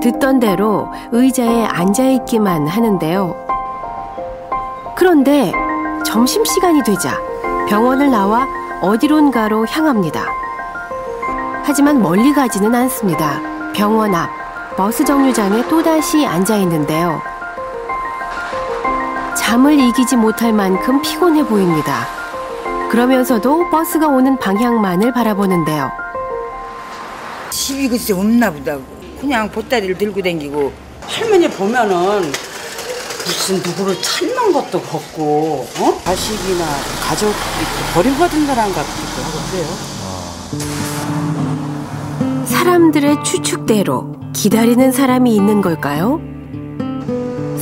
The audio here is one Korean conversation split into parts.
듣던 대로 의자에 앉아있기만 하는데요. 그런데 점심시간이 되자 병원을 나와 어디론가로 향합니다. 하지만 멀리 가지는 않습니다. 병원 앞 버스 정류장에 또다시 앉아있는데요. 잠을 이기지 못할 만큼 피곤해 보입니다. 그러면서도 버스가 오는 방향만을 바라보는데요. 집이 글쎄 없나 보다. 그냥 보따리를 들고 다니고. 할머니 보면은 무슨 누구를 찾는 것도 같고, 자식이나 가족이 버림받은 사람 같기도 하고 그래요. 사람들의 추측대로 기다리는 사람이 있는 걸까요?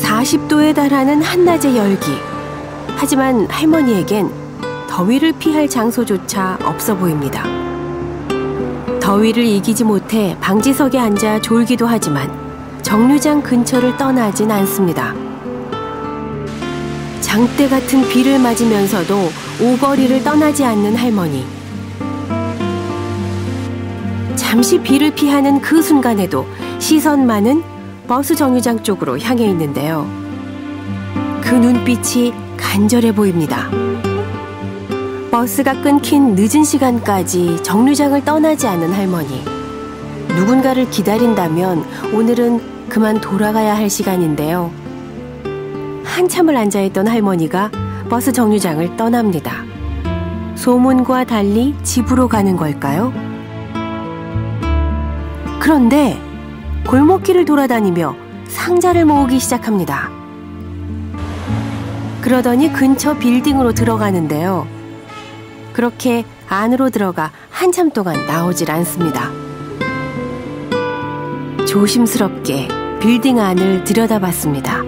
40도에 달하는 한낮의 열기. 하지만 할머니에겐 더위를 피할 장소조차 없어 보입니다. 더위를 이기지 못해 방지석에 앉아 졸기도 하지만 정류장 근처를 떠나진 않습니다. 장대 같은 비를 맞으면서도 오거리를 떠나지 않는 할머니. 잠시 비를 피하는 그 순간에도 시선만은 버스 정류장 쪽으로 향해 있는데요. 그 눈빛이 간절해 보입니다. 버스가 끊긴 늦은 시간까지 정류장을 떠나지 않는 할머니. 누군가를 기다린다면 오늘은 그만 돌아가야 할 시간인데요. 한참을 앉아있던 할머니가 버스 정류장을 떠납니다. 소문과 달리 집으로 가는 걸까요? 그런데 골목길을 돌아다니며 상자를 모으기 시작합니다. 그러더니 근처 빌딩으로 들어가는데요. 그렇게 안으로 들어가 한참 동안 나오질 않습니다. 조심스럽게 빌딩 안을 들여다봤습니다.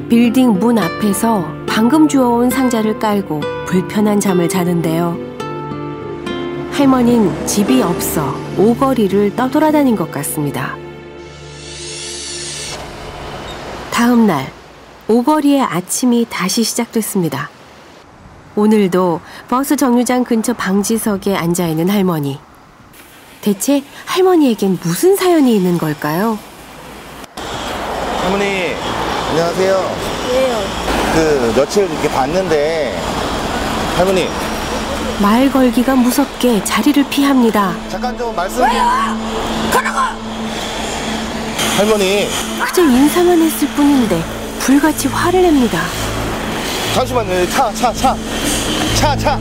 빌딩 문 앞에서 방금 주워온 상자를 깔고 불편한 잠을 자는데요. 할머니는 집이 없어 오거리를 떠돌아다닌 것 같습니다. 다음 날 오거리의 아침이 다시 시작됐습니다. 오늘도 버스 정류장 근처 방지석에 앉아있는 할머니. 대체 할머니에겐 무슨 사연이 있는 걸까요? 할머니, 안녕하세요. 왜요? 며칠 이렇게 봤는데, 할머니. 말 걸기가 무섭게 자리를 피합니다. 잠깐 좀 말씀. 왜요? 가라고! 할머니. 그저 인사만 했을 뿐인데 불같이 화를 냅니다. 잠시만요. 차.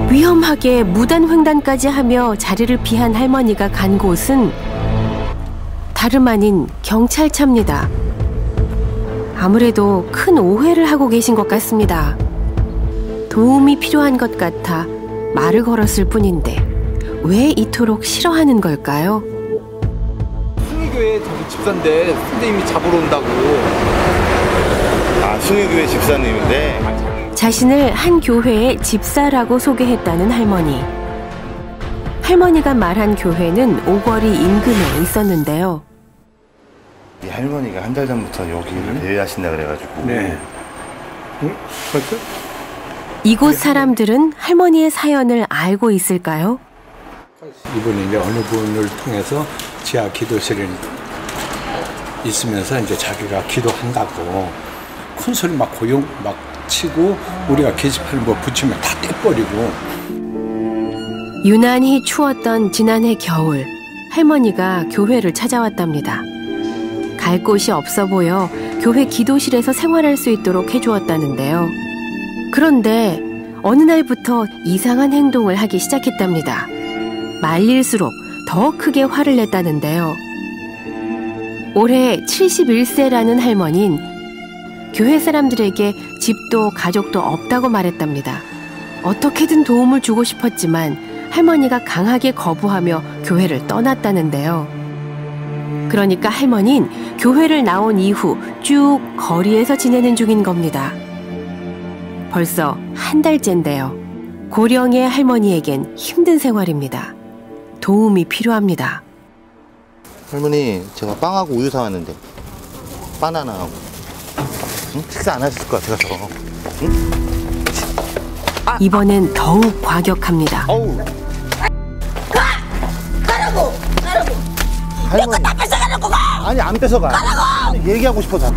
위험하게 무단횡단까지 하며 자리를 피한 할머니가 간 곳은 다름 아닌 경찰차입니다. 아무래도 큰 오해를 하고 계신 것 같습니다. 도움이 필요한 것 같아 말을 걸었을 뿐인데 왜 이토록 싫어하는 걸까요? 숭의교회 저기 집사인데 선생님이 잡으러 온다고. 아, 숭의교회 집사님인데. 자신을 한 교회의 집사라고 소개했다는 할머니. 할머니가 말한 교회는 오거리 인근에 있었는데요. 이 할머니가 한 달 전부터 여기를 대회하신다 그래가지고. 네. 응? 벌써? 이곳 사람들은 할머니의 사연을 알고 있을까요? 이분이 이제 어느 분을 통해서 지하 기도실에 있으면서 이제 자기가 기도한다고 큰 소리 막 고용 막 치고 우리가 게시판에 뭐 붙이면 다 떼버리고. 유난히 추웠던 지난해 겨울, 할머니가 교회를 찾아왔답니다. 갈 곳이 없어 보여 교회 기도실에서 생활할 수 있도록 해주었다는데요. 그런데 어느 날부터 이상한 행동을 하기 시작했답니다. 말릴수록 더 크게 화를 냈다는데요. 올해 71세라는 할머니는 교회 사람들에게 집도 가족도 없다고 말했답니다. 어떻게든 도움을 주고 싶었지만 할머니가 강하게 거부하며 교회를 떠났다는데요. 그러니까 할머니는 교회를 나온 이후 쭉 거리에서 지내는 중인 겁니다. 벌써 한 달째인데요. 고령의 할머니에겐 힘든 생활입니다. 도움이 필요합니다. 할머니, 제가 빵하고 우유 사왔는데 바나나하고. 응? 식사 안 하셨을 것 같아서. 응? 이번엔 더욱 과격합니다. 어우. 가라고! 할머니. 다 뺏어가려고 가. 아니 안 뺏어가. 가라고. 아니, 얘기하고 싶어서.